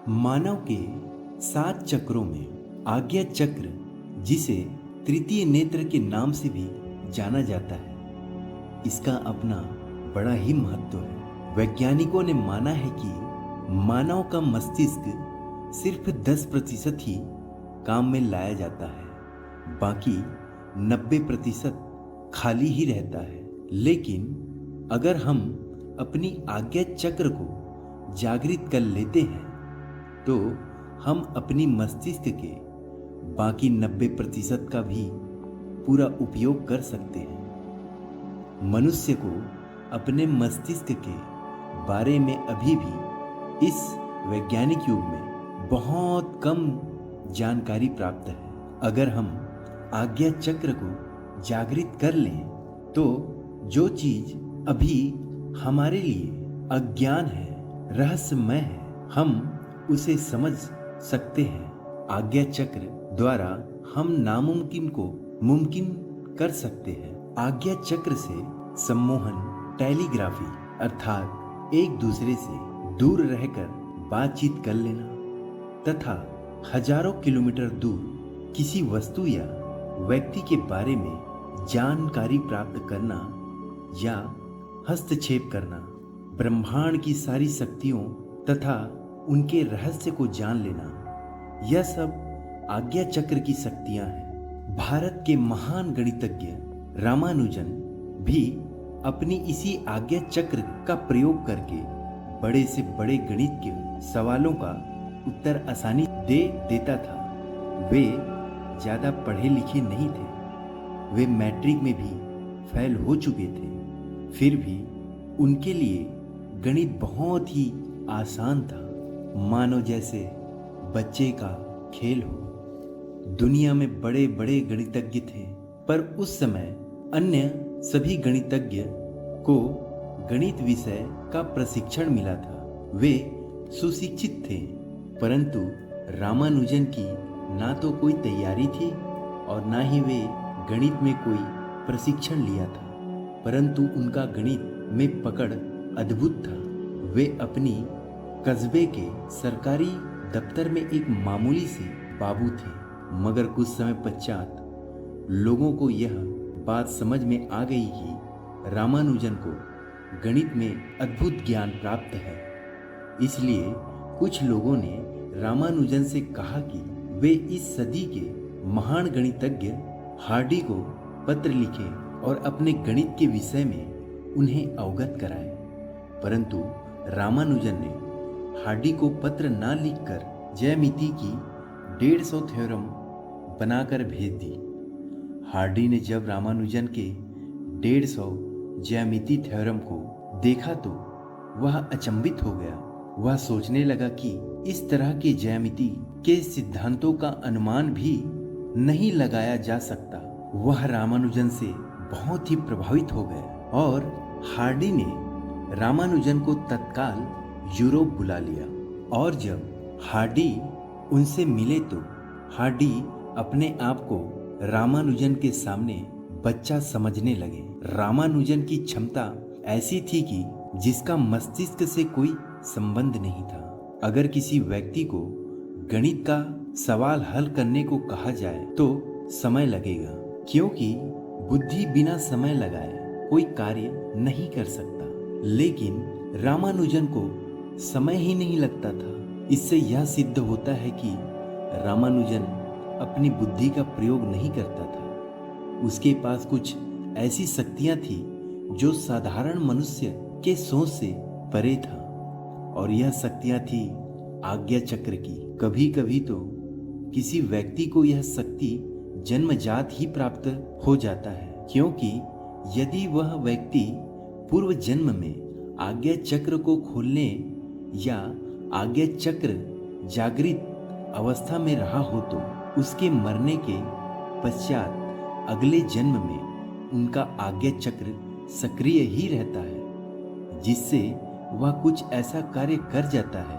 मानव के 7 चक्रों में आज्ञा चक्र, जिसे तृतीय नेत्र के नाम से भी जाना जाता है, इसका अपना बड़ा ही महत्व है। वैज्ञानिकों ने माना है कि मानव का मस्तिष्क सिर्फ 10% ही काम में लाया जाता है, बाकी 90% खाली ही रहता है। लेकिन अगर हम अपनी आज्ञा चक्र को जागृत कर लेते हैं तो हम अपनी मस्तिष्क के बाकी 90% का भी पूरा उपयोग कर सकते हैं। मनुष्य को अपने मस्तिष्क के बारे में अभी भी इस वैज्ञानिक युग में बहुत कम जानकारी प्राप्त है। अगर हम आज्ञा चक्र को जागृत कर लें तो जो चीज अभी हमारे लिए अज्ञान है, रहस्यमय है, हम उसे समझ सकते हैं। आज्ञा चक्र द्वारा हम नामुमकिन को मुमकिन कर सकते हैं। आज्ञा चक्र से सम्मोहन, टेलीग्राफी अर्थात एक दूसरे से दूर रहकर बातचीत कर लेना तथा हजारों किलोमीटर दूर किसी वस्तु या व्यक्ति के बारे में जानकारी प्राप्त करना या हस्तक्षेप करना, ब्रह्मांड की सारी शक्तियों तथा उनके रहस्य को जान लेना, यह सब आज्ञा चक्र की शक्तियां हैं। भारत के महान गणितज्ञ रामानुजन भी अपनी इसी आज्ञा चक्र का प्रयोग करके बड़े से बड़े गणित के सवालों का उत्तर आसानी दे देता था। वे ज़्यादा पढ़े लिखे नहीं थे, वे मैट्रिक में भी फेल हो चुके थे, फिर भी उनके लिए गणित बहुत ही आसान था, मानो जैसे बच्चे का खेल हो। दुनिया में बड़े बड़े गणितज्ञ थे, पर उस समय अन्य सभी गणितज्ञ को गणित विषय का प्रशिक्षण मिला था। वे सुशिक्षित थे, परंतु रामानुजन की ना तो कोई तैयारी थी और ना ही वे गणित में कोई प्रशिक्षण लिया था, परंतु उनका गणित में पकड़ अद्भुत था। वे अपनी कस्बे के सरकारी दफ्तर में एक मामूली से बाबू थे, मगर कुछ समय पश्चात लोगों को यह बात समझ में आ गई कि रामानुजन को गणित में अद्भुत ज्ञान प्राप्त है। इसलिए कुछ लोगों ने रामानुजन से कहा कि वे इस सदी के महान गणितज्ञ हार्डी को पत्र लिखें और अपने गणित के विषय में उन्हें अवगत कराएं। परंतु रामानुजन ने हार्डी को पत्र न लिखकर ज्यामिति की 150 थ्योरम बनाकर भेज दी। हार्डी ने जब रामानुजन के 150 ज्यामिति थ्योरम को देखा तो वह अचंभित हो गया। वह सोचने लगा कि इस तरह के ज्यामिति के सिद्धांतों का अनुमान भी नहीं लगाया जा सकता। वह रामानुजन से बहुत ही प्रभावित हो गया और हार्डी ने रामानुजन को तत्काल यूरोप बुला लिया। और जब हार्डी उनसे मिले तो हार्डी अपने आप को रामानुजन के सामने बच्चा समझने लगे। रामानुजन की क्षमता ऐसी थी कि जिसका मस्तिष्क से कोई संबंध नहीं था। अगर किसी व्यक्ति को गणित का सवाल हल करने को कहा जाए तो समय लगेगा, क्योंकि बुद्धि बिना समय लगाए कोई कार्य नहीं कर सकता। लेकिन रामानुजन को समय ही नहीं लगता था। इससे यह सिद्ध होता है कि रामानुजन अपनी बुद्धि का प्रयोग नहीं करता था। उसके पास कुछ ऐसी शक्तियां थी जो साधारण मनुष्य के सोच से परे था, और यह शक्तियां थी आज्ञा चक्र की। कभी कभी तो किसी व्यक्ति को यह शक्ति जन्मजात ही प्राप्त हो जाता है, क्योंकि यदि वह व्यक्ति पूर्व जन्म में आज्ञा चक्र को खोलने या आज्ञा चक्र जागृत अवस्था में रहा हो तो उसके मरने के पश्चात अगले जन्म में उनका आज्ञा चक्र सक्रिय ही रहता है, जिससे वह कुछ ऐसा कार्य कर जाता है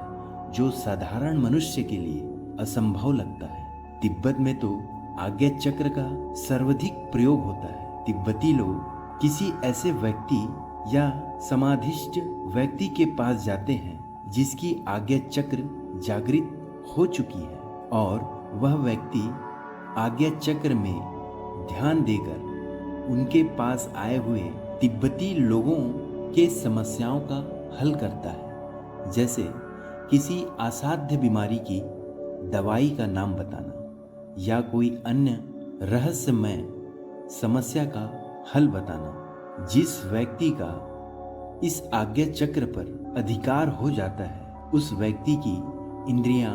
जो साधारण मनुष्य के लिए असंभव लगता है। तिब्बत में तो आज्ञा चक्र का सर्वाधिक प्रयोग होता है। तिब्बती लोग किसी ऐसे व्यक्ति या समाधिष्ट व्यक्ति के पास जाते हैं जिसकी आज्ञा चक्र जागृत हो चुकी है और वह व्यक्ति आज्ञा चक्र में ध्यान देकर उनके पास आए हुए तिब्बती लोगों के समस्याओं का हल करता है, जैसे किसी असाध्य बीमारी की दवाई का नाम बताना या कोई अन्य रहस्यमय समस्या का हल बताना। जिस व्यक्ति का इस आज्ञा चक्र पर अधिकार हो जाता है, उस व्यक्ति की इंद्रियां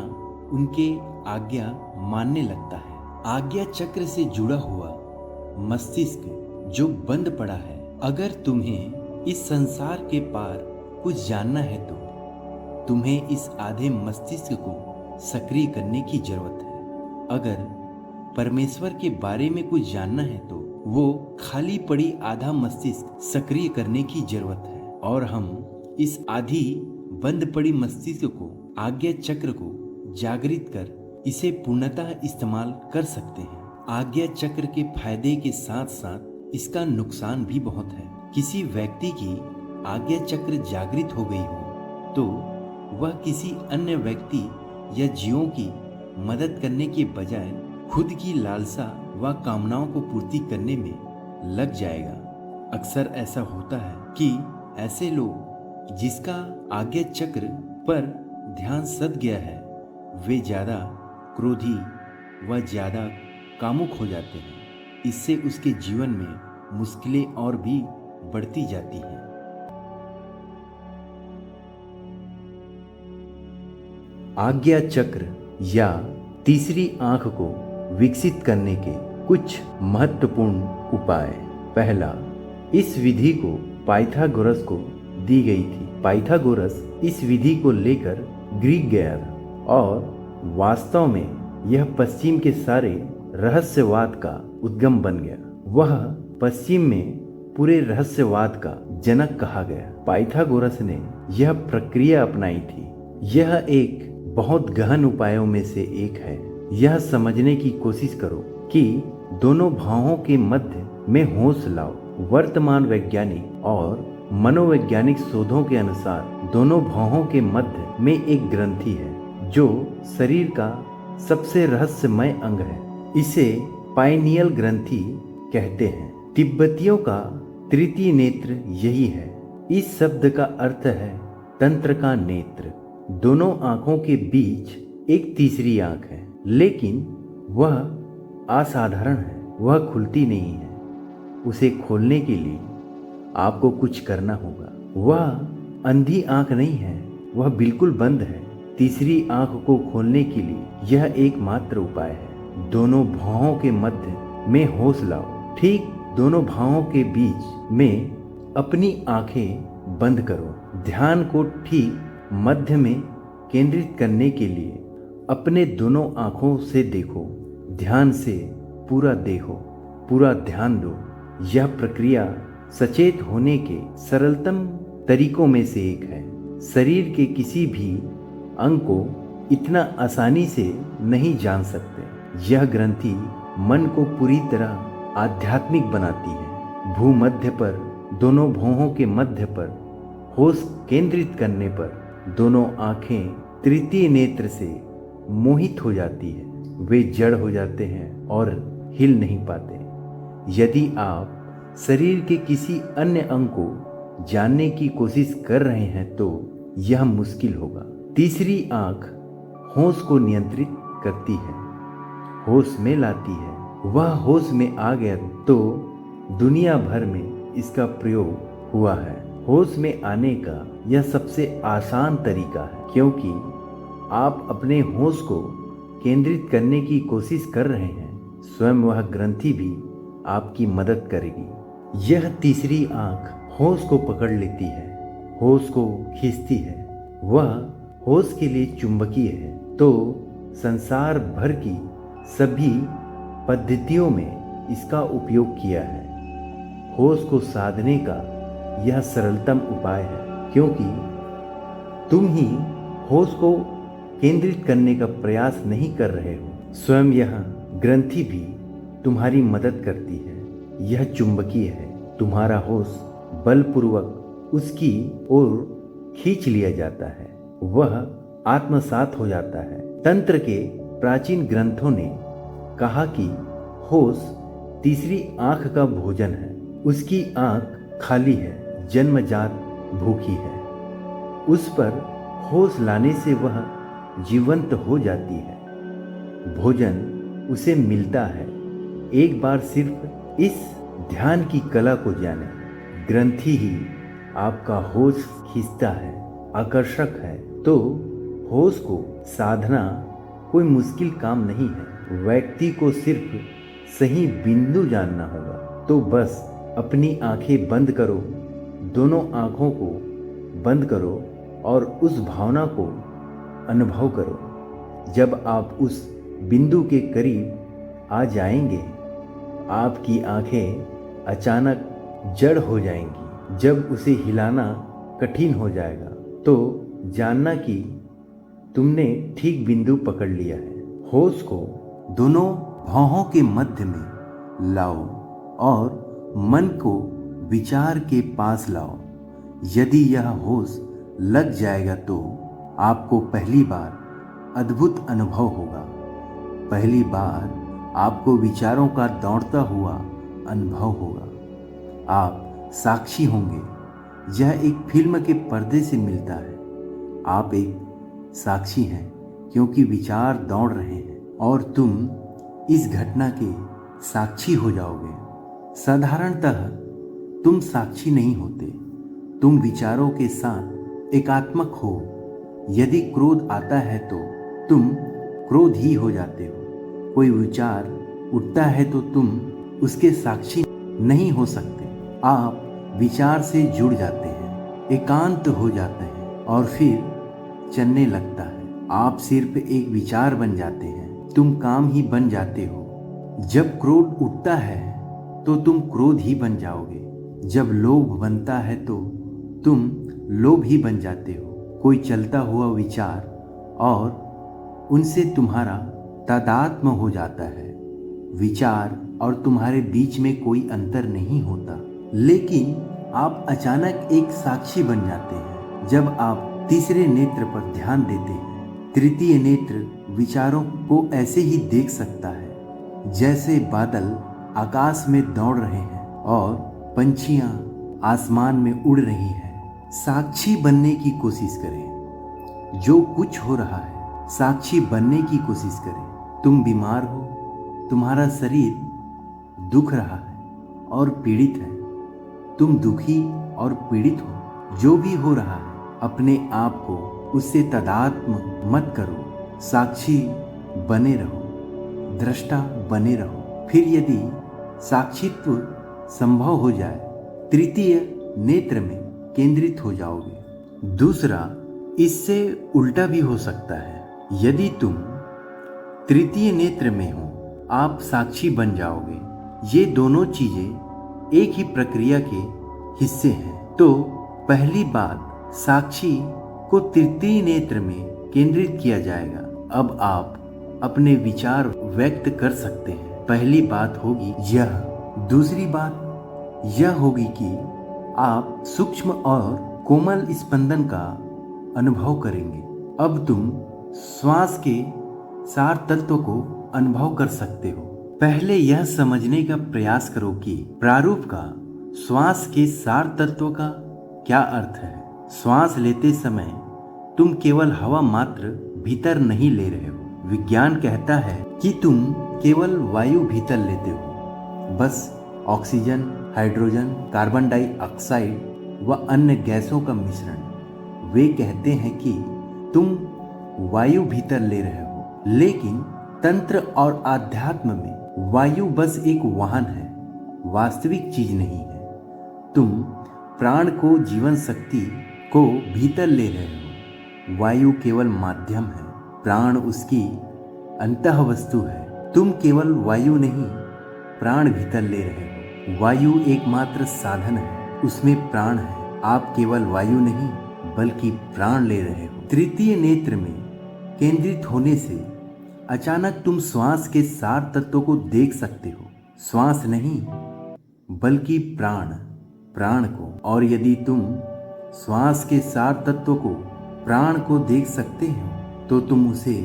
उनके आज्ञा मानने लगता है। आज्ञा चक्र से जुड़ा हुआ मस्तिष्क जो बंद पड़ा है, अगर तुम्हें इस संसार के पार कुछ जानना है तो तुम्हें इस आधे मस्तिष्क को सक्रिय करने की जरूरत है। अगर परमेश्वर के बारे में कुछ जानना है तो वो खाली पड़ी आधा मस्तिष्क सक्रिय करने की जरूरत है, और हम इस आधी बंद पड़ी मस्तिष्क को आज्ञा चक्र को जागृत कर इसे पूर्णतः इस्तेमाल कर सकते हैं। आज्ञा चक्र के फायदे के साथ साथ इसका नुकसान भी बहुत है। किसी व्यक्ति की आज्ञा चक्र जागृत हो गई हो तो वह किसी अन्य व्यक्ति या जीवों की मदद करने के बजाय खुद की लालसा व कामनाओं को पूर्ति करने में लग जाएगा। अक्सर ऐसा होता है कि ऐसे लोग जिसका आज्ञा चक्र पर ध्यान सद गया है, वे ज़्यादा क्रोधी व ज़्यादा कामुक हो जाते हैं। इससे उसके जीवन में मुश्किलें और भी बढ़ती जाती हैं। आज्ञा चक्र या तीसरी आंख को विकसित करने के कुछ महत्वपूर्ण उपाय। पहला, इस विधि को पाइथागोरस को दी गई थी। पाइथागोरस इस विधि को लेकर ग्रीक गया और वास्तव में यह पश्चिम के सारे रहस्यवाद का उद्गम बन गया। वह पश्चिम में पूरे रहस्यवाद का जनक कहा गया। पाइथागोरस ने यह प्रक्रिया अपनाई थी। यह एक बहुत गहन उपायों में से एक है। यह समझने की कोशिश करो कि दोनों भावों के मध्य में होश लाओ। वर्तमान वैज्ञानिक और मनोवैज्ञानिक शोधों के अनुसार दोनों भावों के मध्य में एक ग्रंथि है जो शरीर का सबसे रहस्यमय अंग है। इसे पाइनियल ग्रंथि कहते हैं। तिब्बतियों का तृतीय नेत्र यही है। इस शब्द का अर्थ है तंत्र का नेत्र। दोनों आंखों के बीच एक तीसरी आंख है, लेकिन वह असाधारण है। वह खुलती नहीं है। उसे खोलने के लिए आपको कुछ करना होगा। वह अंधी आंख नहीं है, वह बिल्कुल बंद है। तीसरी आंख को खोलने के लिए यह एकमात्र उपाय है। दोनों भावों के मध्य में होश लाओ। ठीक दोनों भावों के बीच में अपनी आंखें बंद करो। ध्यान को ठीक मध्य में केंद्रित करने के लिए अपने दोनों आंखों से देखो। ध्यान से पूरा देखो, पूरा ध्यान दो। यह प्रक्रिया सचेत होने के सरलतम तरीकों में से एक है। शरीर के किसी भी अंग को इतना आसानी से नहीं जान सकते। यह ग्रंथि मन को पूरी तरह आध्यात्मिक बनाती है। भूमध्य पर दोनों भौहों के मध्य पर होश केंद्रित करने पर दोनों आंखें तृतीय नेत्र से मोहित हो जाती है। वे जड़ हो जाते हैं और हिल नहीं पाते। यदि आप शरीर के किसी अन्य अंग को जानने की कोशिश कर रहे हैं तो यह मुश्किल होगा। तीसरी आंख होश को नियंत्रित करती है, होश में लाती है। वह होश में आ गया तो दुनिया भर में इसका प्रयोग हुआ है। होश में आने का यह सबसे आसान तरीका है, क्योंकि आप अपने होश को केंद्रित करने की कोशिश कर रहे हैं। स्वयं वह ग्रंथि भी आपकी मदद करेगी। यह तीसरी आंख होश को पकड़ लेती है, होश को खींचती है। वह होश के लिए चुंबकीय है। तो संसार भर की सभी पद्धतियों में इसका उपयोग किया है। होश को साधने का यह सरलतम उपाय है, क्योंकि तुम ही होश को केंद्रित करने का प्रयास नहीं कर रहे हो। स्वयं यह ग्रंथि भी तुम्हारी मदद करती है। यह चुंबकीय है। तुम्हारा होश बलपूर्वक उसकी ओर खींच लिया जाता है। वह आत्मसात हो जाता है। तंत्र के प्राचीन ग्रंथों ने कहा कि होश तीसरी आंख का भोजन है। उसकी आंख खाली है, जन्मजात भूखी है। उस पर होश लाने से वह जीवंत हो जाती है। भोजन उसे मिलता है। एक बार सिर्फ इस ध्यान की कला को जाने। ग्रंथि ही आपका होश खींचता है, आकर्षक है। तो होश को साधना कोई मुश्किल काम नहीं है। व्यक्ति को सिर्फ सही बिंदु जानना होगा। तो बस अपनी आंखें बंद करो, दोनों आंखों को बंद करो और उस भावना को अनुभव करो। जब आप उस बिंदु के करीब आ जाएंगे, आपकी आंखें अचानक जड़ हो जाएंगी। जब उसे हिलाना कठिन हो जाएगा तो जानना कि तुमने ठीक बिंदु पकड़ लिया है। होश को दोनों भौहों के मध्य में लाओ और मन को विचार के पास लाओ। यदि यह होश लग जाएगा तो आपको पहली बार अद्भुत अनुभव होगा। पहली बार आपको विचारों का दौड़ता हुआ अनुभव होगा। आप साक्षी होंगे। यह एक फिल्म के पर्दे से मिलता है। आप एक साक्षी हैं क्योंकि विचार दौड़ रहे हैं और तुम इस घटना के साक्षी हो जाओगे। साधारणतः तुम साक्षी नहीं होते, तुम विचारों के साथ एकात्मक हो। यदि क्रोध आता है तो तुम क्रोध ही हो जाते हो। कोई विचार उठता है तो तुम उसके साक्षी नहीं हो सकते। आप विचार से जुड़ जाते हैं, एकांत हो जाते हैं और फिर चलने लगता है। आप सिर्फ एक विचार बन जाते हैं, तुम काम ही बन जाते हो। जब क्रोध उठता है तो तुम क्रोध ही बन जाओगे। जब लोभ बनता है तो तुम लोभ ही बन जाते हो। कोई चलता हुआ विचार और उनसे तुम्हारा तादात्म्य हो जाता है। विचार और तुम्हारे बीच में कोई अंतर नहीं होता, लेकिन आप अचानक एक साक्षी बन जाते हैं। जब आप तीसरे नेत्र पर ध्यान देते हैं, तृतीय नेत्र विचारों को ऐसे ही देख सकता है जैसे बादल आकाश में दौड़ रहे हैं और पंछियां आसमान में उड़ रही हैं। साक्षी बनने की कोशिश करें। जो कुछ हो रहा है साक्षी बनने की कोशिश करें। तुम बीमार हो, तुम्हारा शरीर दुख रहा है और पीड़ित है। तुम दुखी और पीड़ित हो। जो भी हो रहा है अपने आप को उससे तादात्म्य मत करो। साक्षी बने रहो, दृष्टा बने रहो। फिर यदि साक्षित्व संभव हो जाए, तृतीय नेत्र में केंद्रित हो जाओगे। दूसरा, इससे उल्टा भी हो सकता है। यदि तुम तृतीय नेत्र में हो, आप साक्षी बन जाओगे। ये दोनों चीजें एक ही प्रक्रिया के हिस्से हैं। तो पहली बात, साक्षी को तृतीय नेत्र में केंद्रित किया जाएगा। अब आप अपने विचार व्यक्त कर सकते हैं। पहली बात होगी यह। दूसरी बात यह होगी कि आप सूक्ष्म और कोमल स्पंदन का अनुभव करेंगे। अब तुम श्वास के सार तत्व को अनुभव कर सकते हो। पहले यह समझने का प्रयास करो कि प्रारूप का श्वास के सार तत्व का क्या अर्थ है। श्वास लेते समय तुम केवल हवा मात्र भीतर नहीं ले रहे हो। विज्ञान कहता है कि तुम केवल वायु भीतर लेते हो, बस ऑक्सीजन, हाइड्रोजन, कार्बन डाइऑक्साइड व अन्य गैसों का मिश्रण। वे कहते हैं कि तुम वायु भीतर ले रहे हो, लेकिन तंत्र और आध्यात्म में वायु बस एक वाहन है, वास्तविक चीज नहीं है। तुम प्राण को, जीवन शक्ति को भीतर ले रहे हो। वायु केवल माध्यम है, प्राण उसकी अंतः वस्तु है। तुम केवल वायु नहीं, प्राण भीतर ले रहे हो। वायु एकमात्र साधन है, उसमें प्राण है। आप केवल वायु नहीं बल्कि प्राण ले रहे हो। तृतीय नेत्र में केंद्रित होने से अचानक तुम श्वास के सार तत्व को देख सकते हो। श्वास नहीं बल्कि प्राण, प्राण को। और यदि तुम श्वास के सार तत्व को प्राण को देख सकते हो तो तुम उसे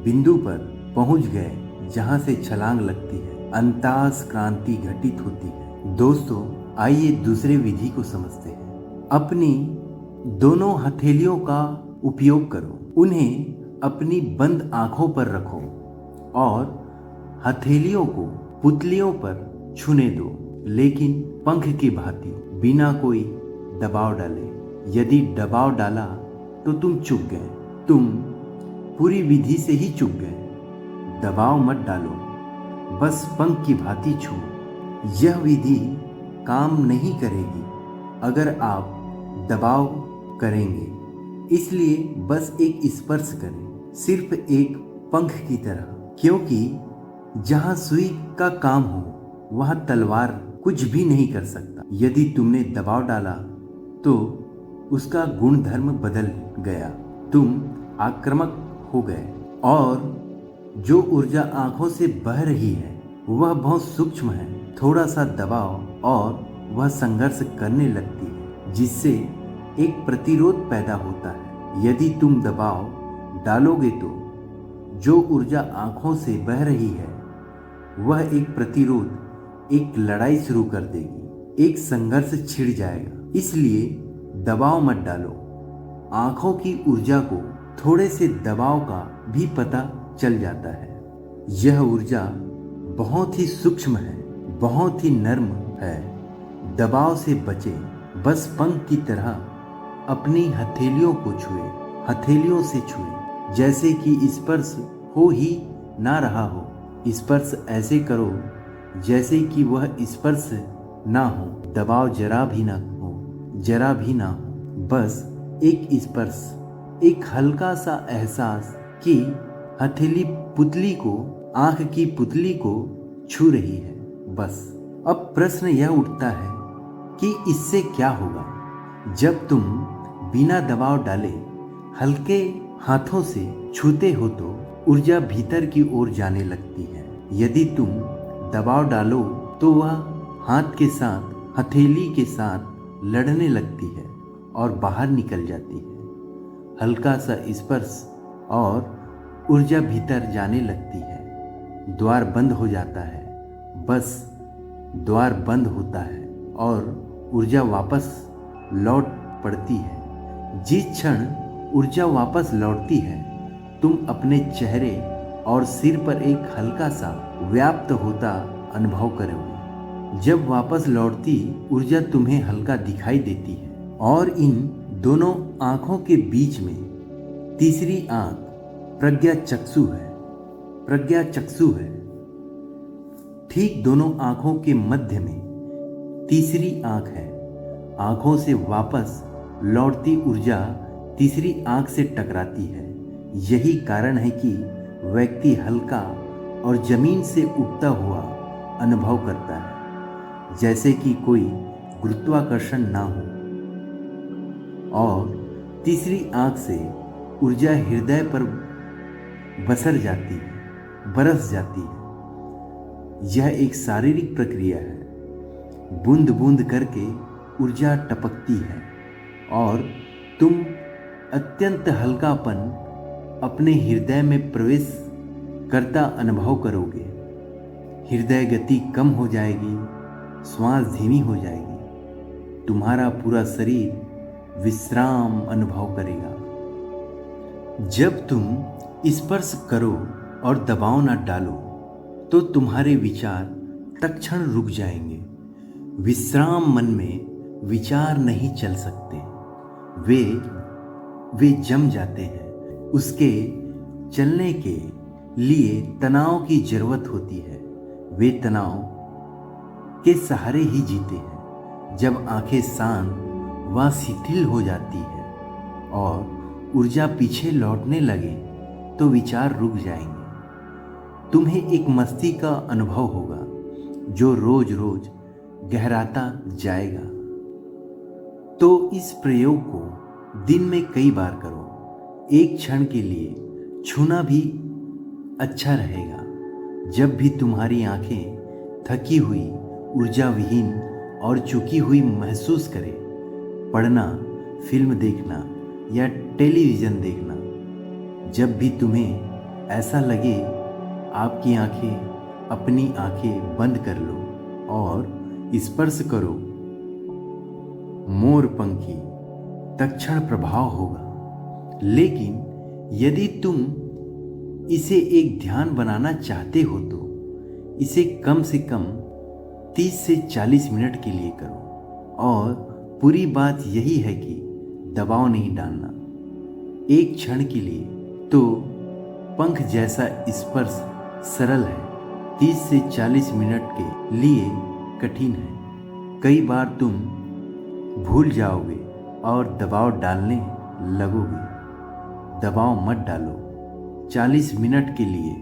बिंदु पर पहुंच गए जहां से छलांग लगती है, अंतास क्रांति घटित होती है। दोस्तों, आइए दूसरे विधि को समझते हैं। अपनी दोनों हथेलियों का उपयोग करो, उन्हें अपनी बंद आंखों पर रखो और हथेलियों को पुतलियों पर छूने दो, लेकिन पंख की भांति, बिना कोई दबाव डाले। यदि दबाव डाला तो तुम चूक गए, तुम पूरी विधि से ही चूक गए। दबाव मत डालो, बस पंख की भांति छुओ। यह विधि काम नहीं करेगी अगर आप दबाव करेंगे, इसलिए बस एक स्पर्श करें, सिर्फ एक पंख की तरह, क्योंकि जहां सुई का काम हो वहां तलवार कुछ भी नहीं कर सकता। यदि तुमने दबाव डाला तो उसका गुणधर्म बदल गया, तुम आक्रामक हो गए और जो ऊर्जा आंखों से बह रही है वह बहुत सूक्ष्म है। थोड़ा सा दबाव और वह संघर्ष करने लगती है, जिससे एक प्रतिरोध पैदा होता है। यदि तुम दबाव डालोगे तो जो ऊर्जा आंखों से बह रही है वह एक प्रतिरोध, एक लड़ाई शुरू कर देगी, एक संघर्ष छिड़ जाएगा। इसलिए दबाव मत डालो। आंखों की ऊर्जा को थोड़े से दबाव का भी पता चल जाता है। यह ऊर्जा बहुत ही सूक्ष्म है, बहुत ही नर्म है। दबाव से बचें, बस पंख की तरह अपनी हथेलियों को छुए, हथेलियों से छुए, जैसे कि स्पर्श हो ही ना रहा हो। स्पर्श ऐसे करो जैसे कि वह स्पर्श ना हो, दबाव जरा भी ना हो, जरा भी ना हो। बस एक स्पर्श, एक हल्का सा एहसास कि हथेली पुतली को, आंख की पुतली को छू रही है, बस। अब प्रश्न यह उठता है कि इससे क्या होगा? जब तुम बिना दबाव डाले हल्के हाथों से छूते हो तो ऊर्जा भीतर की ओर जाने लगती है। यदि तुम दबाव डालो तो वह हाथ के साथ, हथेली के साथ लड़ने लगती है और बाहर निकल जाती है। हल्का सा स्पर्श और ऊर्जा भीतर जाने लगती है। द्वार बंद हो जाता है, बस द्वार बंद होता है और ऊर्जा वापस लौट पड़ती है। जिस क्षण ऊर्जा वापस लौटती है, तुम अपने चेहरे और सिर पर एक हल्का सा व्याप्त होता अनुभव करोगे। जब वापस लौटती ऊर्जा तुम्हें हल्का दिखाई देती है और इन दोनों आंखों के बीच में तीसरी आंख प्रज्ञा चक्षु है, प्रज्ञा चक्षु है। ठीक दोनों आंखों के मध्य में तीसरी आंख है। आंखों से वापस लौटती ऊर्जा तीसरी आंख से टकराती है। यही कारण है कि व्यक्ति हल्का और जमीन से उठता हुआ अनुभव करता है, जैसे कि कोई गुरुत्वाकर्षण ना हो। और तीसरी आंख से ऊर्जा हृदय पर बसर जाती है, बरस जाती है। यह एक शारीरिक प्रक्रिया है। बूंद बूंद करके ऊर्जा टपकती है और तुम अत्यंत हल्कापन अपने हृदय में प्रवेश करता अनुभव करोगे। हृदय गति कम हो जाएगी, श्वास धीमी हो जाएगी, तुम्हारा पूरा शरीर विश्राम अनुभव करेगा। जब तुम स्पर्श करो और दबाव न डालो तो तुम्हारे विचार तत्क्षण रुक जाएंगे। विश्राम मन में विचार नहीं चल सकते, वे जम जाते हैं। उसके चलने के लिए तनाव की जरूरत होती है। वे तनाव के सहारे ही जीते हैं। जब आंखें शांत व शिथिल हो जाती है और ऊर्जा पीछे लौटने लगे तो विचार रुक जाएंगे। तुम्हें एक मस्ती का अनुभव होगा जो रोज रोज गहराता जाएगा। तो इस प्रयोग को दिन में कई बार करो। एक क्षण के लिए छूना भी अच्छा रहेगा। जब भी तुम्हारी आंखें थकी हुई, ऊर्जा विहीन और चुकी हुई महसूस करें, पढ़ना, फिल्म देखना या टेलीविज़न देखना। जब भी तुम्हें ऐसा लगे, आपकी आंखें अपनी आंखें बंद कर लो और स्पर्श करो मोर पंखी, तत्क्षण प्रभाव होगा। लेकिन यदि तुम इसे एक ध्यान बनाना चाहते हो तो इसे कम से कम 30 से 40 मिनट के लिए करो। और पूरी बात यही है कि दबाव नहीं डालना। एक क्षण के लिए तो पंख जैसा स्पर्श सरल है, 30 से 40 मिनट के लिए कठिन है। कई बार तुम भूल जाओगे और दबाव डालने लगोगे। दबाव मत डालो। 40 मिनट के लिए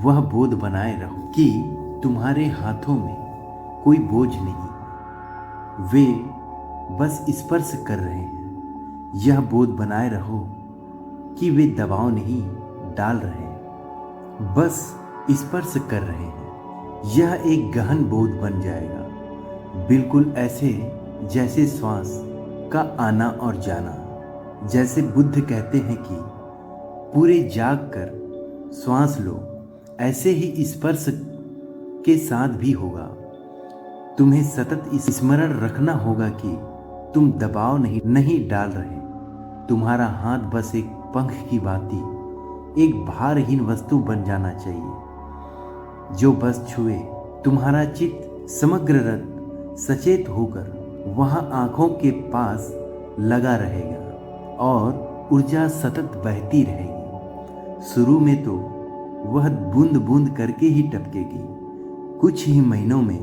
वह बोध बनाए रहो कि तुम्हारे हाथों में कोई बोझ नहीं, वे बस स्पर्श कर रहे हैं। यह बोध बनाए रहो कि वे दबाव नहीं डाल रहे, बस स्पर्श कर रहे हैं। यह एक गहन बोध बन जाएगा, बिल्कुल ऐसे जैसे श्वास का आना और जाना। जैसे बुद्ध कहते हैं कि पूरे जाग कर श्वास लो, ऐसे ही स्पर्श के साथ भी होगा। तुम्हें सतत स्मरण रखना होगा कि तुम दबाव नहीं डाल रहे। तुम्हारा हाथ बस एक पंख की भांति एक भारहीन वस्तु बन जाना चाहिए, जो बस छुए। तुम्हारा चित्त समग्र रत सचेत होकर वहां आंखों के पास लगा रहेगा और ऊर्जा सतत बहती रहेगी। शुरू में तो वह बूंद बूंद करके ही टपकेगी। कुछ ही महीनों में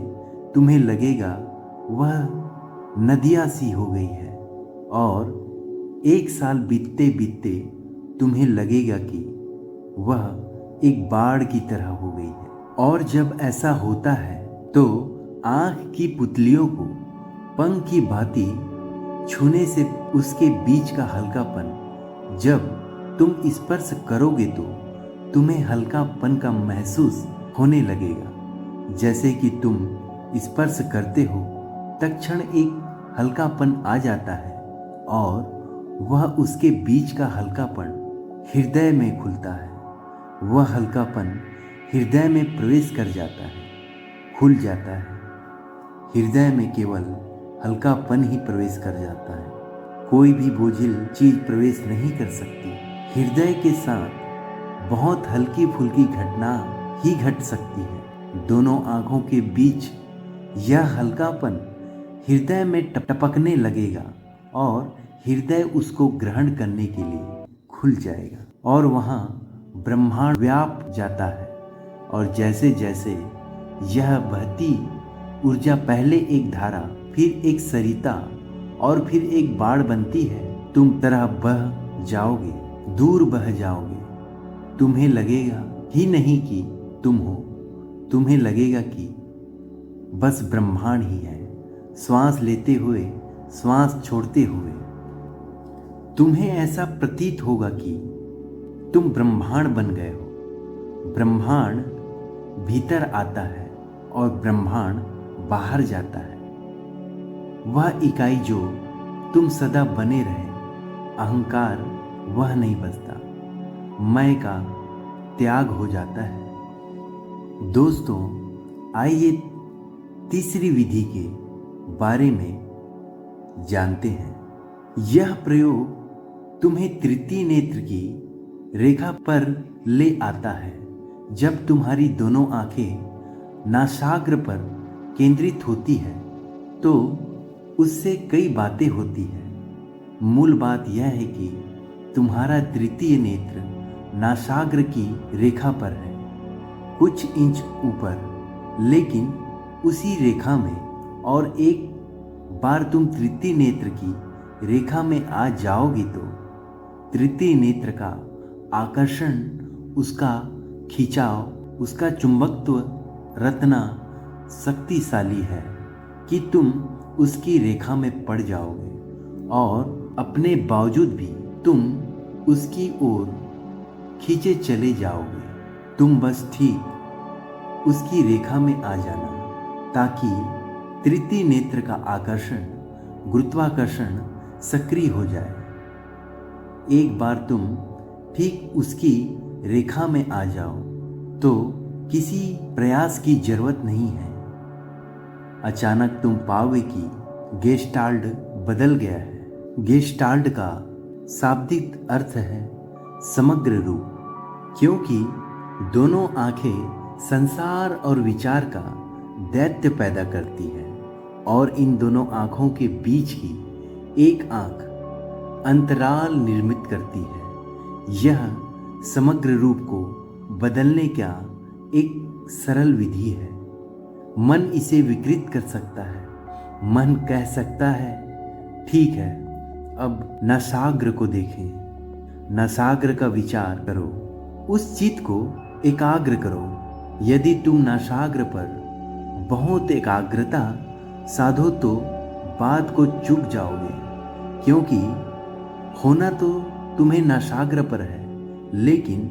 तुम्हें लगेगा वह नदियाँ सी हो गई है, और 1 साल बीतते बीतते तुम्हें लगेगा कि वह एक बाढ़ की तरह हो गई है। और जब ऐसा होता है तो आँख की पुतलियों को पंख की भांति छूने से उसके बीच का हल्कापन, जब तुम स्पर्श करोगे तो तुम्हें हल्कापन का महसूस होने लगेगा। जैसे कि तुम स्पर्श करते हो, तत्क्षण एक हल्कापन आ जाता है और वह उसके बीच का हल्कापन हृदय में खुलता है। वह हल्कापन हृदय में प्रवेश कर जाता है, खुल जाता है। हृदय में केवल हल्कापन ही प्रवेश कर जाता है, कोई भी बोझिल चीज प्रवेश नहीं कर सकती। हृदय के साथ बहुत हल्की फुल्की घटना ही घट सकती है। दोनों आंखों के बीच यह हल्कापन हृदय में टपकने लगेगा और हृदय उसको ग्रहण करने के लिए खुल जाएगा और वहाँ ब्रह्मांड व्याप जाता है। और जैसे जैसे यह बहती ऊर्जा पहले एक धारा, फिर एक सरिता और फिर एक बाढ़ बनती है, तुम तरह बह जाओगे, दूर बह जाओगे। तुम्हें लगेगा ही नहीं कि तुम हो, तुम्हें लगेगा कि बस ब्रह्मांड ही है। श्वास लेते हुए, श्वास छोड़ते हुए तुम्हें ऐसा प्रतीत होगा कि तुम ब्रह्मांड बन गए हो। ब्रह्मांड भीतर आता है और ब्रह्मांड बाहर जाता है। वह इकाई जो तुम सदा बने रहे, अहंकार, वह नहीं बचता। मैं का त्याग हो जाता है। दोस्तों, आइए तीसरी विधि के बारे में जानते हैं। यह प्रयोग तुम्हें तृतीय नेत्र की रेखा पर ले आता है। जब तुम्हारी दोनों आंखें नासाग्र पर केंद्रित होती है तो उससे कई बातें होती हैं। मूल बात यह है कि तुम्हारा तृतीय नेत्र नासाग्र की रेखा पर है, कुछ इंच ऊपर, लेकिन उसी रेखा में। और एक बार तुम तृतीय नेत्र की रेखा में आ जाओगे तो तृतीय नेत्र का आकर्षण, उसका खिंचाव, उसका चुंबकत्व रत्ना शक्तिशाली है कि तुम उसकी रेखा में पड़ जाओगे और अपने बावजूद भी तुम उसकी ओर खींचे चले जाओगे। तुम बस ठीक उसकी रेखा में आ जाना, ताकि तृतीय नेत्र का आकर्षण, गुरुत्वाकर्षण सक्रिय हो जाए। एक बार तुम ठीक उसकी रेखा में आ जाओ तो किसी प्रयास की जरूरत नहीं है। अचानक तुम पाओगे कि गेस्टाल्ट बदल गया है। गेस्टाल्ट का शाब्दिक अर्थ है समग्र रूप, क्योंकि दोनों आंखें संसार और विचार का दैत्य पैदा करती है और इन दोनों आंखों के बीच की एक आंख अंतराल निर्मित करती है। यह समग्र रूप को बदलने का एक सरल विधि है। मन इसे विकृत कर सकता है। मन कह सकता है, ठीक है, अब नासाग्र को देखें। नासाग्र का विचार करो, उस चित्त को एकाग्र करो। यदि तुम नासाग्र पर बहुत एकाग्रता साधो तो बात को चूक जाओगे, क्योंकि होना तो तुम्हें नासाग्र पर है, लेकिन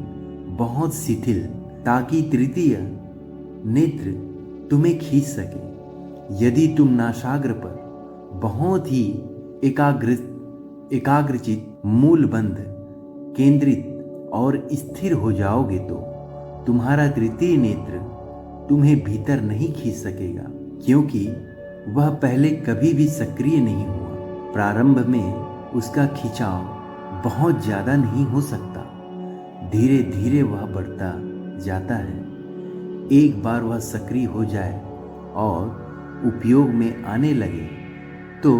बहुत शिथिल, ताकि तृतीय नेत्र तुम्हें खींच सके। यदि तुम नासाग्र पर बहुत ही एकाग्रचित, मूलबंध, केंद्रित और स्थिर हो जाओगे तो तुम्हारा तृतीय नेत्र तुम्हें भीतर नहीं खींच सकेगा, क्योंकि वह पहले कभी भी सक्रिय नहीं हुआ। प्रारंभ में उसका खिंचाव बहुत ज़्यादा नहीं हो सकता, धीरे धीरे वह बढ़ता जाता है। एक बार वह सक्रिय हो जाए और उपयोग में आने लगे तो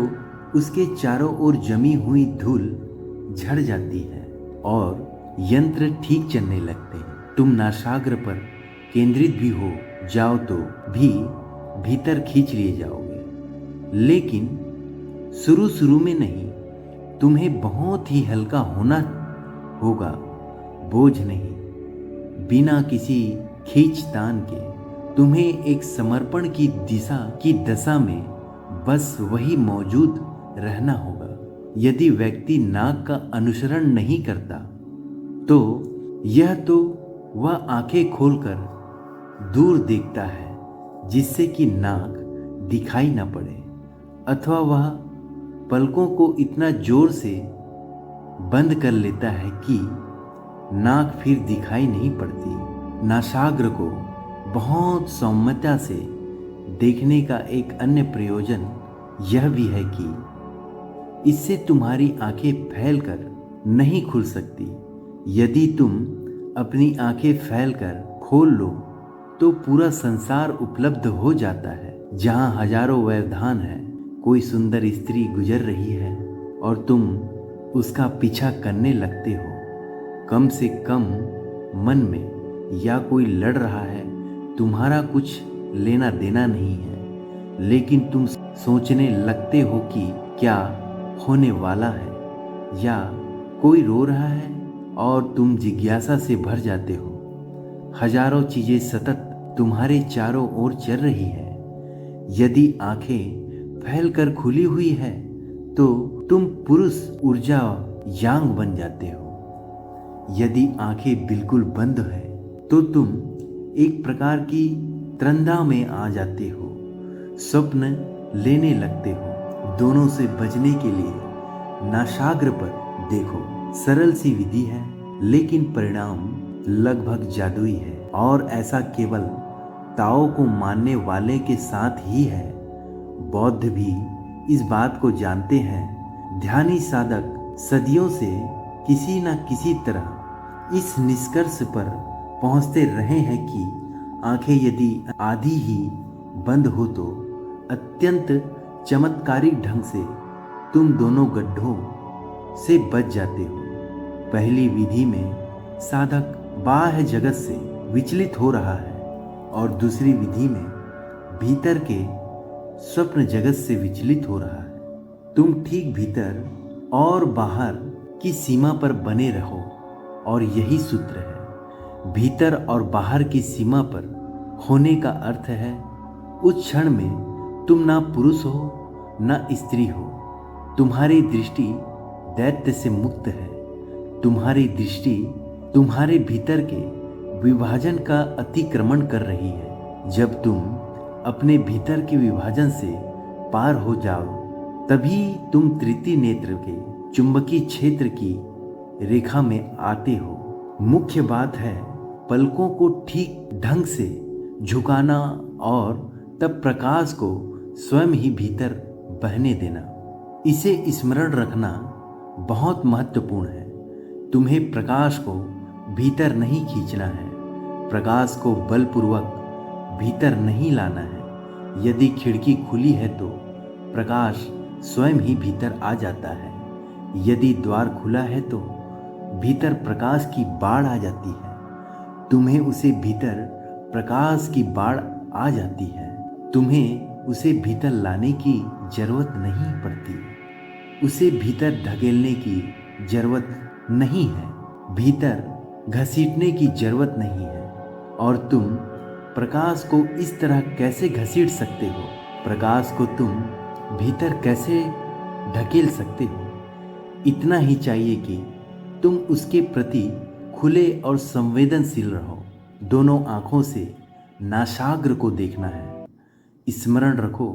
उसके चारों ओर जमी हुई धूल झड़ जाती है और यंत्र ठीक चलने लगते हैं। तुम नासाग्र पर केंद्रित भी हो जाओ तो भी भीतर खींच लिए जाओगे, लेकिन शुरू में नहीं। तुम्हें बहुत ही हल्का होना होगा, बोझ नहीं, बिना किसी खींचतान के। तुम्हें एक समर्पण की दशा में बस वही मौजूद रहना होगा। यदि व्यक्ति नाक का अनुसरण नहीं करता तो यह तो वह आंखें खोलकर दूर देखता है जिससे कि नाक दिखाई न पड़े, अथवा वह पलकों को इतना जोर से बंद कर लेता है कि नाक फिर दिखाई नहीं पड़ती। नासाग्र को बहुत सौम्यता से देखने का एक अन्य प्रयोजन यह भी है कि इससे तुम्हारी आंखें फैलकर नहीं खुल सकती। यदि तुम अपनी आंखें फैलकर खोल लो तो पूरा संसार उपलब्ध हो जाता है। जहां हजारों व्यवधान है, कोई सुंदर स्त्री गुजर रही है और तुम उसका पीछा करने लगते हो। कम से कम मन में या कोई लड़ रहा है, तुम्हारा कुछ लेना देना नहीं है, लेकिन तुम सोचने लगते हो कि क्या होने वाला है, या कोई रो रहा है और तुम जिज्ञासा से भर जाते हो। हजारों चीजें सतत तुम्हारे चारों ओर चल रही है। यदि आंखें फैलकर खुली हुई है तो तुम पुरुष ऊर्जा यांग बन जाते हो। यदि आंखें बिल्कुल बंद है तो तुम एक प्रकार की त्रंदा में आ जाते हो, स्वप्न लेने लगते हो। दोनों से बचने के लिए नासाग्र पर देखो। सरल सी विधि है, लेकिन परिणाम लगभग जादुई है, और ऐसा केवल ताओ को मानने वाले के साथ ही है। बौद्ध भी इस बात को जानते हैं। ध्यानी साधक सदियों से किसी न किसी तरह इस निष्कर्ष पर पहुंचते रहे हैं कि आंखें यदि आधी ही बंद हो तो अत्यंत चमत्कारिक ढंग से तुम दोनों गड्ढों से बच जाते हो। पहली विधि में साधक बाह्य जगत से विचलित हो रहा है और दूसरी विधि में भीतर के स्वप्न जगत से विचलित हो रहा है। तुम ठीक भीतर और बाहर की सीमा पर बने रहो, और यही सूत्र है। भीतर और बाहर की सीमा पर होने का अर्थ है उस क्षण में तुम ना पुरुष हो ना स्त्री हो। तुम्हारी दृष्टि दैत्य से मुक्त है। तुम्हारी दृष्टि तुम्हारे भीतर के विभाजन का अतिक्रमण कर रही है। जब तुम अपने भीतर के विभाजन से पार हो जाओ, तभी तुम तृतीय नेत्र के चुंबकीय क्षेत्र की रेखा में आते हो। मुख्य बात है पलकों को ठीक ढंग से झुकाना और तब प्रकाश को स्वयं ही भीतर बहने देना। इसे स्मरण रखना बहुत महत्वपूर्ण है। तुम्हें प्रकाश को भीतर नहीं खींचना है, प्रकाश को बलपूर्वक भीतर नहीं लाना है। यदि खिड़की खुली है तो प्रकाश स्वयं ही भीतर आ जाता है। यदि द्वार खुला है तो भीतर प्रकाश की बाढ़ आ जाती है। तुम्हें उसे भीतर प्रकाश की बाढ़ आ जाती है। तुम्हें उसे भीतर लाने की जरूरत नहीं पड़ती। उसे भीतर धकेलने की जरूरत नहीं है, भीतर घसीटने की जरूरत नहीं है। और तुम प्रकाश को इस तरह कैसे घसीट सकते हो, प्रकाश को तुम भीतर कैसे ढकेल सकते हो? इतना ही चाहिए कि तुम उसके प्रति खुले और संवेदनशील रहो। दोनों आँखों से नासाग्र को देखना है। स्मरण रखो,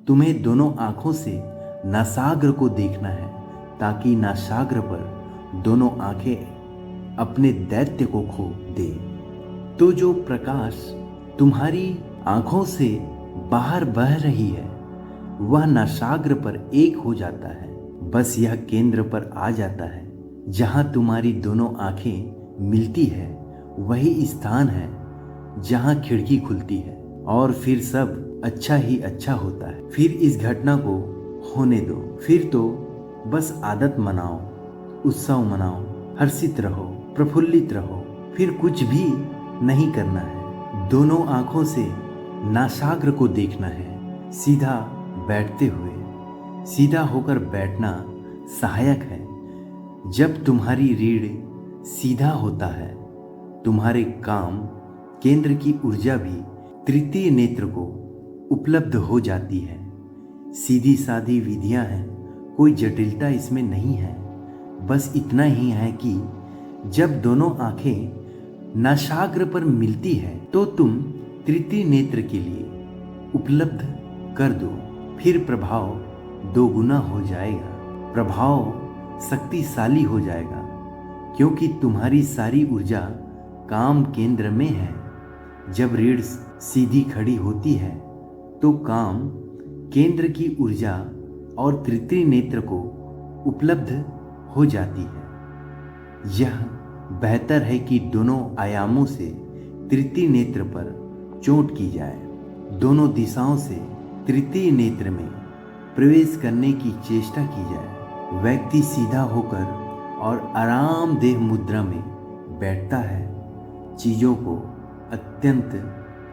तुम्हें दोनों आँखों से नासाग्र को देखना है ताकि नासाग्र पर दोनों आँखें अपने दैत्य को खो दे। तो जो प्रकाश तुम्हारी आँखों से बाहर बह रही है वह नासाग्र पर एक हो जाता है। बस यह केंद्र पर आ जाता है। जहाँ तुम्हारी दोनों आँखें मिलती है वही स्थान है जहाँ खिड़की खुलती है और फिर सब अच्छा ही अच्छा होता है। फिर इस घटना को होने दो। फिर तो बस आदत मनाओ, उत्सव मनाओ, हर्षित रहो, प्रफुल्लित रहो। फिर कुछ भी नहीं करना है। दोनों आँखों से नासाग्र को देखना है। सीधा बैठते हुए, सीधा होकर बैठना सहायक है। जब तुम्हारी रीढ़ सीधा होता है तुम्हारे काम केंद्र की ऊर्जा भी तृतीय नेत्र को उपलब्ध हो जाती है। सीधी सादी विधियां हैं, कोई जटिलता इसमें नहीं है। बस इतना ही है कि जब दोनों आंखें नासाग्र पर मिलती है तो तुम तृतीय नेत्र के लिए उपलब्ध कर दो। फिर प्रभाव दोगुना हो जाएगा, प्रभाव शक्तिशाली हो जाएगा, क्योंकि तुम्हारी सारी ऊर्जा काम केंद्र में है। जब रीढ़ सीधी खड़ी होती है तो काम केंद्र की ऊर्जा और तृतीय नेत्र को उपलब्ध हो जाती है। यह बेहतर है कि दोनों आयामों से तृतीय नेत्र पर चोट की जाए। दोनों दिशाओं से तृतीय नेत्र में प्रवेश करने की चेष्टा की जाए। व्यक्ति सीधा होकर और आरामदेह मुद्रा में बैठता है। चीज़ों को अत्यंत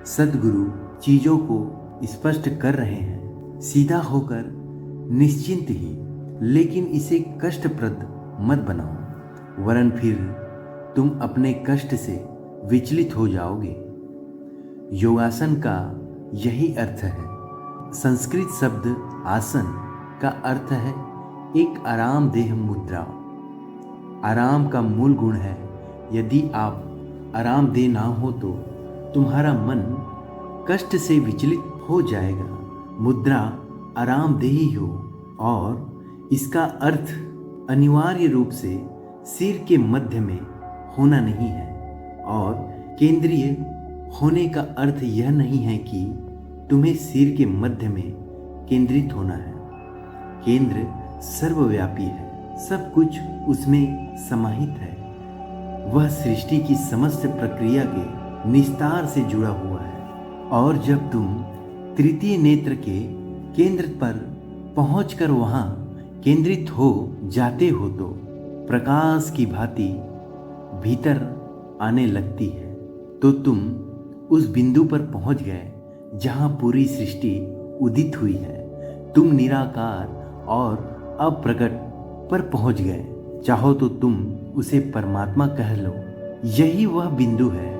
सद्गुरु चीज़ों को स्पष्ट कर रहे हैं। सीधा होकर निश्चिंत ही, लेकिन इसे कष्टप्रद मत बनाओ, वरन फिर तुम अपने कष्ट से विचलित हो जाओगे। योगासन का यही अर्थ है। संस्कृत शब्द आसन का अर्थ है एक आरामदेह मुद्रा। आराम का मूल गुण है। यदि आप आरामदेह ना हो तो तुम्हारा मन कष्ट से विचलित हो जाएगा। मुद्रा आरामदेही हो और इसका अर्थ अनिवार्य रूप से सिर के मध्य में होना नहीं है, और केंद्रीय होने का अर्थ यह नहीं है कि तुम्हें सिर के मध्य में केंद्रित होना है। केंद्र सर्वव्यापी है, सब कुछ उसमें समाहित है। वह सृष्टि की समस्त प्रक्रिया के निस्तार से जुड़ा हुआ है। और जब तुम तृतीय नेत्र के केंद्र पर पहुंचकर वहां केंद्रित हो जाते हो तो प्रकाश की भांति भीतर आने लगती है। तो तुम उस बिंदु पर पहुंच गए जहां पूरी सृष्टि उदित हुई है। तुम निराकार और अप्रकट पर पहुंच गए। चाहो तो तुम उसे परमात्मा कह लो। यही वह बिंदु है,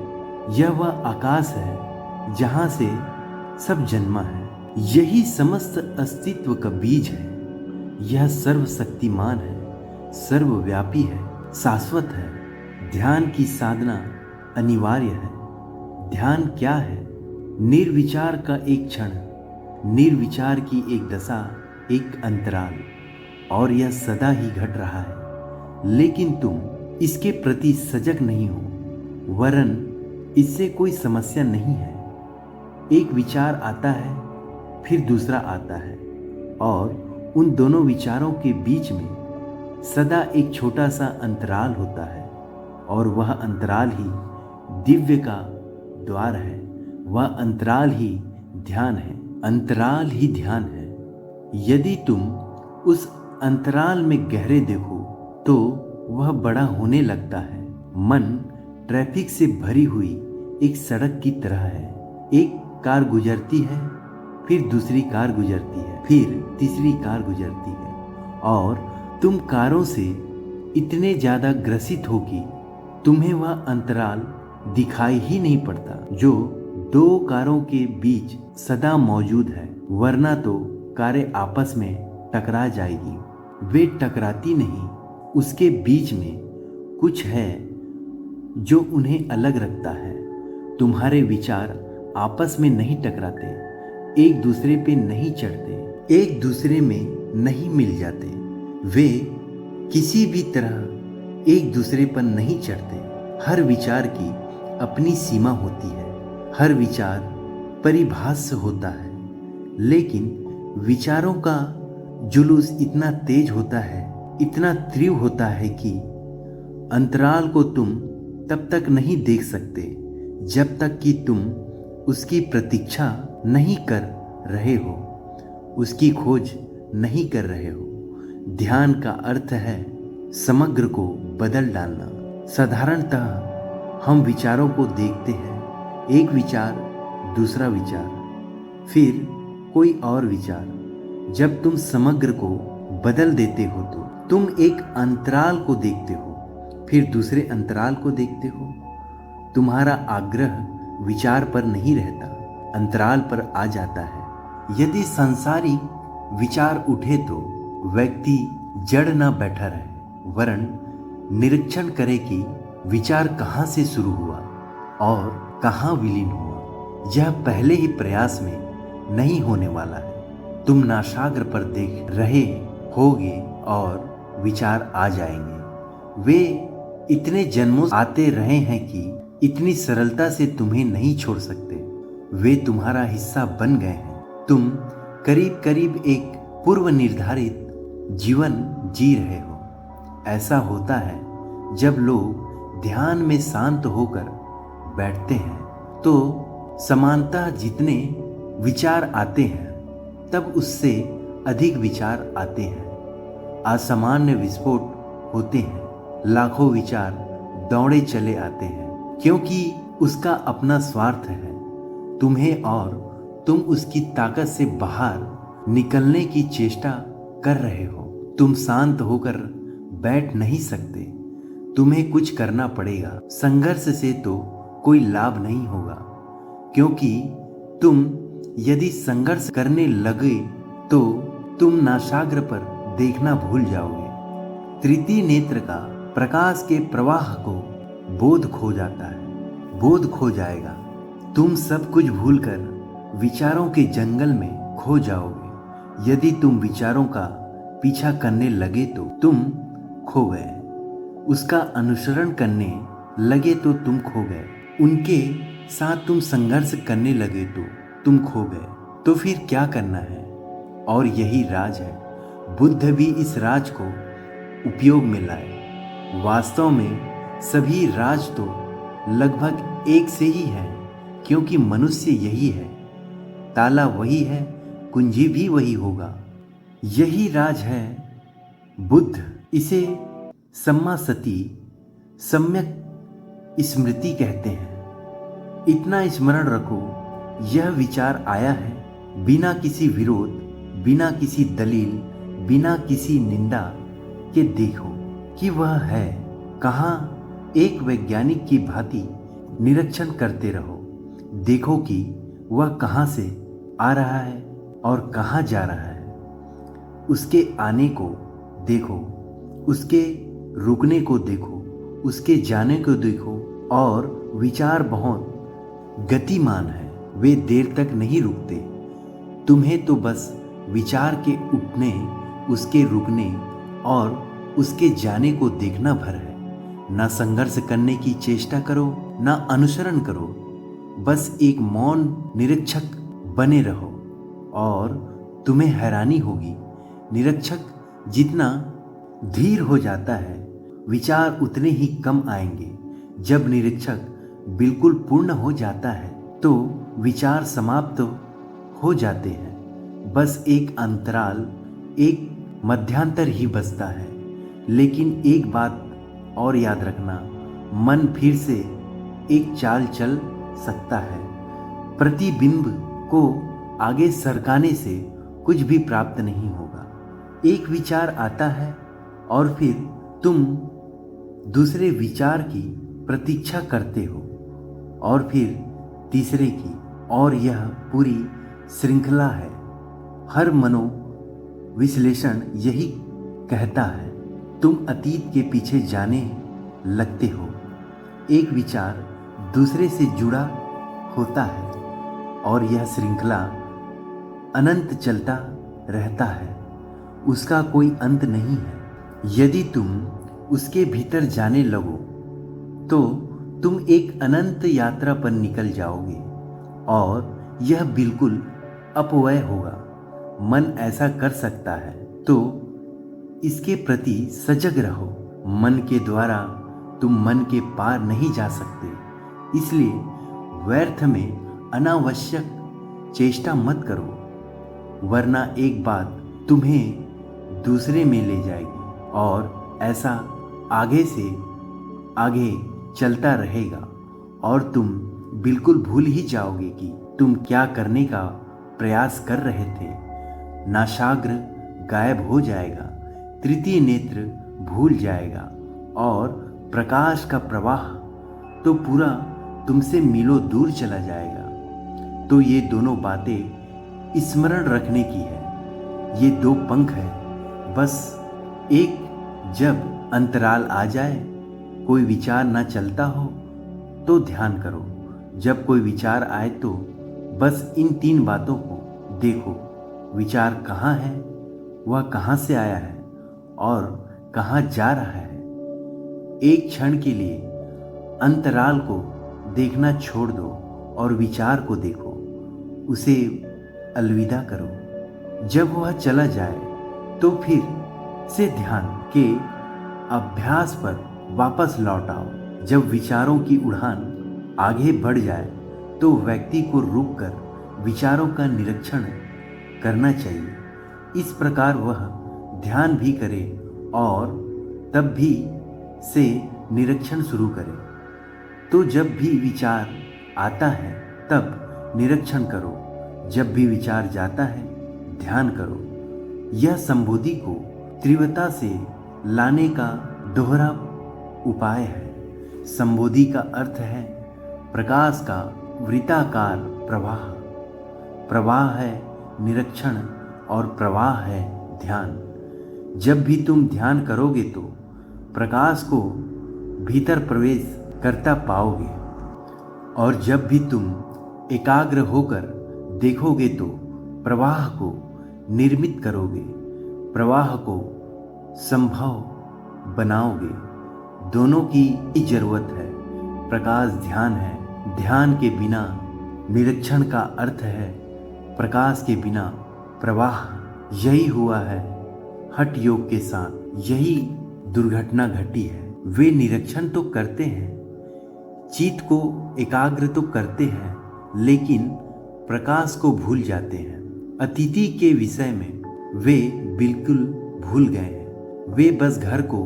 यह वह आकाश है जहां से सब जन्मा है। यही समस्त अस्तित्व का बीज है। यह सर्वशक्तिमान है, सर्वव्यापी है, शाश्वत है। ध्यान की साधना अनिवार्य है। ध्यान क्या है? निर्विचार का एक क्षण, निर्विचार की एक दशा, एक अंतराल, और यह सदा ही घट रहा है। लेकिन तुम इसके प्रति सजग नहीं हो, वरन इससे कोई समस्या नहीं है। एक विचार आता है, फिर दूसरा आता है, और उन दोनों विचारों के बीच में सदा एक छोटा सा अंतराल होता है, और वह अंतराल ही दिव्य का द्वार है। वह अंतराल ही ध्यान है। अंतराल ही ध्यान है। यदि तुम उस अंतराल में गहरे देखो तो वह बड़ा होने लगता है। मन ट्रैफिक से भरी हुई एक सड़क की तरह है। एक कार गुजरती है, फिर दूसरी कार गुजरती है, फिर तीसरी कार गुजरती है, और तुम कारों से इतने ज्यादा ग्रसित हो कि तुम्हें वह अंतराल दिखाई ही नहीं पड़ता जो दो कारों के बीच सदा मौजूद है, वरना तो कारें आपस में टकरा जाएगी। वे टकराती नहीं, उसके बीच में कुछ है जो उन्हें अलग रखता है। तुम्हारे विचार आपस में नहीं टकराते, एक दूसरे पे नहीं चढ़ते, एक दूसरे में नहीं मिल जाते। वे किसी भी तरह एक दूसरे पर नहीं चढ़ते। हर विचार की अपनी सीमा होती है। हर विचार परिभाष्य होता है, लेकिन विचारों का जुलूस इतना तेज होता है, इतना तीव्र होता है कि अंतराल को तुम तब तक नहीं देख सकते जब तक कि तुम उसकी प्रतीक्षा नहीं कर रहे हो, उसकी खोज नहीं कर रहे हो। ध्यान का अर्थ है समग्र को बदल डालना। साधारणतः हम विचारों को देखते हैं, एक विचार, दूसरा विचार, फिर कोई और विचार। जब तुम समग्र को बदल देते हो तो तुम एक अंतराल को देखते हो, फिर दूसरे अंतराल को देखते हो। तुम्हारा आग्रह विचार पर नहीं रहता, अंतराल पर आ जाता है। यदि सांसारिक विचार उठे तो व्यक्ति जड़ न बैठा रहे, वरन निरीक्षण करे कि विचार कहाँ से शुरू हुआ और कहाँ विलीन हुआ। यह पहले ही प्रयास में नहीं होने वाला है। तुम नासाग्र पर देख रहे होगे और विचार आ जाएंगे। वे इतने जन्मों से आते रहे हैं कि इतनी सरलता से तुम्हें नहीं छोड़ सकते। वे तुम्हारा हिस्सा बन गए हैं। तुम करीब करीब एक पूर्व निर्धारित जीवन जी रहे हो। ऐसा होता है जब लोग ध्यान में शांत होकर बैठते हैं तो समानतः जितने विचार आते हैं तब उससे अधिक विचार आते हैं। असामान्य विस्फोट होते हैं। लाखों विचार दौड़े चले आते हैं, क्योंकि उसका अपना स्वार्थ है तुम्हें, और तुम उसकी ताकत से बाहर निकलने की चेष्टा कर रहे हो। तुम शांत होकर बैठ नहीं सकते, तुम्हें कुछ करना पड़ेगा। संघर्ष से तो कोई लाभ नहीं होगा, क्योंकि तुम यदि संघर्ष करने लगे तो तुम नासाग्र पर देखना भूल जाओगे। तृतीय नेत्र का प्रकाश के प्रवाह को बोध खो जाता है। बोध खो जाएगा, तुम सब कुछ भूलकर विचारों के जंगल में खो जाओगे। यदि तुम विचारों का पीछा करने लगे तो तुम खो गए, उसका अनुसरण करने लगे तो तुम खो गए, उनके साथ तुम संघर्ष करने लगे तो तुम खो गए। तो फिर क्या करना है? और यही राज है। बुद्ध भी इस राज को उपयोग में लाए। वास्तव में सभी राज तो लगभग एक से ही है, क्योंकि मनुष्य यही है, ताला वही है, कुंजी भी वही होगा। यही राज है। बुद्ध इसे सम्मा सती, सम्यक स्मृति कहते हैं। इतना स्मरण रखो, यह विचार आया है बिना किसी विरोध, बिना किसी दलील, बिना किसी निंदा के देखो कि वह है कहाँ। एक वैज्ञानिक की भांति निरीक्षण करते रहो। देखो कि वह कहाँ से आ रहा है और कहाँ जा रहा है। उसके आने को देखो, उसके रुकने को देखो, उसके जाने को देखो। और विचार बहुत गतिमान है, वे देर तक नहीं रुकते। तुम्हें तो बस विचार के उठने, उसके रुकने और उसके जाने को देखना भर है। ना संघर्ष करने की चेष्टा करो, ना अनुसरण करो, बस एक मौन निरीक्षक बने रहो और तुम्हें हैरानी होगी। निरीक्षक जितना धीर हो जाता है, विचार उतने ही कम आएंगे। जब निरीक्षक बिल्कुल पूर्ण हो जाता है तो विचार समाप्त हो जाते हैं। बस एक अंतराल, एक मध्यांतर ही बचता है। लेकिन एक बात और याद रखना, मन फिर से एक चाल चल सकता है। प्रतिबिंब को आगे सरकाने से कुछ भी प्राप्त नहीं होगा। एक विचार आता है और फिर तुम दूसरे विचार की प्रतीक्षा करते हो और फिर तीसरे की, और यह पूरी श्रृंखला है। हर मनोविश्लेषण यही कहता है, तुम अतीत के पीछे जाने लगते हो। एक विचार दूसरे से जुड़ा होता है और यह श्रृंखला अनंत चलता रहता है। उसका कोई अंत नहीं है। यदि तुम उसके भीतर जाने लगो तो तुम एक अनंत यात्रा पर निकल जाओगे और यह बिल्कुल अपव्यय होगा। मन ऐसा कर सकता है तो इसके प्रति सजग रहो। मन के द्वारा तुम मन के पार नहीं जा सकते, इसलिए व्यर्थ में अनावश्यक चेष्टा मत करो, वरना एक बात तुम्हें दूसरे में ले जाएगी और ऐसा आगे से आगे चलता रहेगा और तुम बिल्कुल भूल ही जाओगे कि तुम क्या करने का प्रयास कर रहे थे। नासाग्र गायब हो जाएगा, तृतीय नेत्र भूल जाएगा और प्रकाश का प्रवाह तो पूरा तुमसे मीलों दूर चला जाएगा। तो ये दोनों बातें स्मरण रखने की है। ये दो पंख है, बस एक जब अंतराल आ जाए, कोई विचार ना चलता हो तो ध्यान करो। जब कोई विचार आए तो बस इन तीन बातों को देखो। विचार कहाँ है, वह कहाँ से आया है और कहाँ जा रहा है। एक क्षण के लिए अंतराल को देखना छोड़ दो और विचार को देखो, उसे अलविदा करो। जब वह चला जाए तो फिर से ध्यान के अभ्यास पर वापस लौट आओ। जब विचारों की उड़ान आगे बढ़ जाए तो व्यक्ति को रुककर विचारों का निरीक्षण करना चाहिए। इस प्रकार वह ध्यान भी करे और तब भी से निरीक्षण शुरू करे। तो जब भी विचार आता है तब निरीक्षण करो, जब भी विचार जाता है ध्यान करो। यह संबोधि को तीव्रता से लाने का दोहरा उपाय है। संबोधि का अर्थ है प्रकाश का वृत्ताकार प्रवाह। प्रवाह है निरीक्षण और प्रवाह है ध्यान। जब भी तुम ध्यान करोगे तो प्रकाश को भीतर प्रवेश करता पाओगे और जब भी तुम एकाग्र होकर देखोगे तो प्रवाह को निर्मित करोगे, प्रवाह को संभव बनाओगे। दोनों की जरूरत है। प्रकाश ध्यान है, ध्यान के बिना निरीक्षण का अर्थ है प्रकाश के बिना प्रवाह। यही हुआ है हठ योग के साथ, यही दुर्घटना घटी है। वे निरीक्षण तो करते हैं, चित्त को एकाग्र तो करते हैं, लेकिन प्रकाश को भूल जाते हैं। अतिथि के विषय में वे बिल्कुल भूल गए हैं। वे बस घर को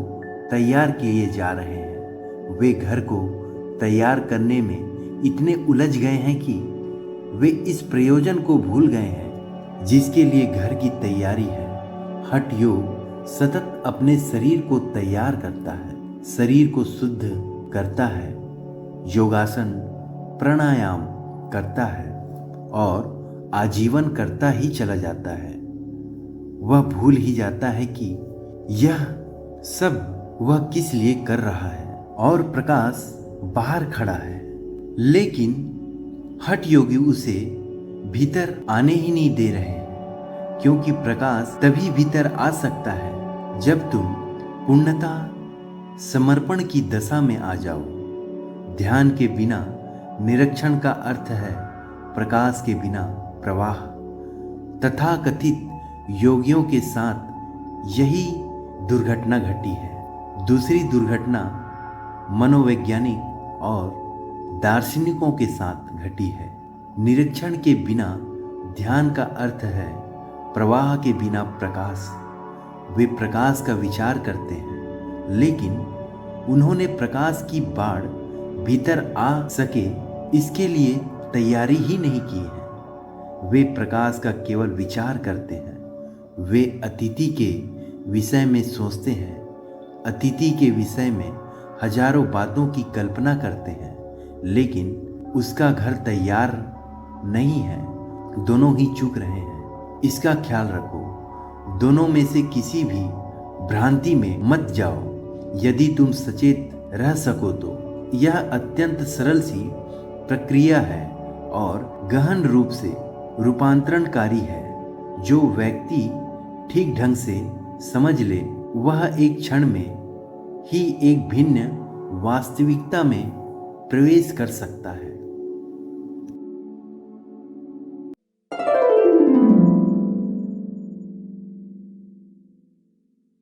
तैयार किए जा रहे हैं। वे घर को तैयार करने में इतने उलझ गए हैं कि वे इस प्रयोजन को भूल गए हैं जिसके लिए घर की तैयारी है। हठ योग सतत अपने शरीर को तैयार करता है, शरीर को शुद्ध करता है, योगासन प्राणायाम करता है और आजीवन करता ही चला जाता है। वह भूल ही जाता है कि यह सब वह किस लिए कर रहा है और प्रकाश बाहर खड़ा है, लेकिन हठ योगी उसे भीतर आने ही नहीं दे रहे हैं, क्योंकि प्रकाश तभी भीतर आ सकता है जब तुम पूर्णतः समर्पण की दशा में आ जाओ। ध्यान के बिना निरीक्षण का अर्थ है प्रकाश के बिना प्रवाह। तथाकथित योगियों के साथ यही दुर्घटना घटी है। दूसरी दुर्घटना मनोवैज्ञानिक और दार्शनिकों के साथ घटी है। निरीक्षण के बिना ध्यान का अर्थ है प्रवाह के बिना प्रकाश। वे प्रकाश का विचार करते हैं, लेकिन उन्होंने प्रकाश की बाढ़ भीतर आ सके इसके लिए तैयारी ही नहीं की है। वे प्रकाश का केवल विचार करते हैं। वे अतिथि के विषय में सोचते हैं, अतिथि के विषय में हजारों बातों की कल्पना करते हैं, लेकिन उसका घर तैयार नहीं है। दोनों ही चूक रहे हैं। इसका ख्याल रखो। दोनों में से किसी भी भ्रांति में मत जाओ। यदि तुम सचेत रह सको तो यह अत्यंत सरल सी प्रक्रिया है और गहन रूप से रूपांतरणकारी है। जो व्यक्ति ठीक ढंग से समझ ले वह एक क्षण में ही एक भिन्न वास्तविकता में प्रवेश कर सकता है।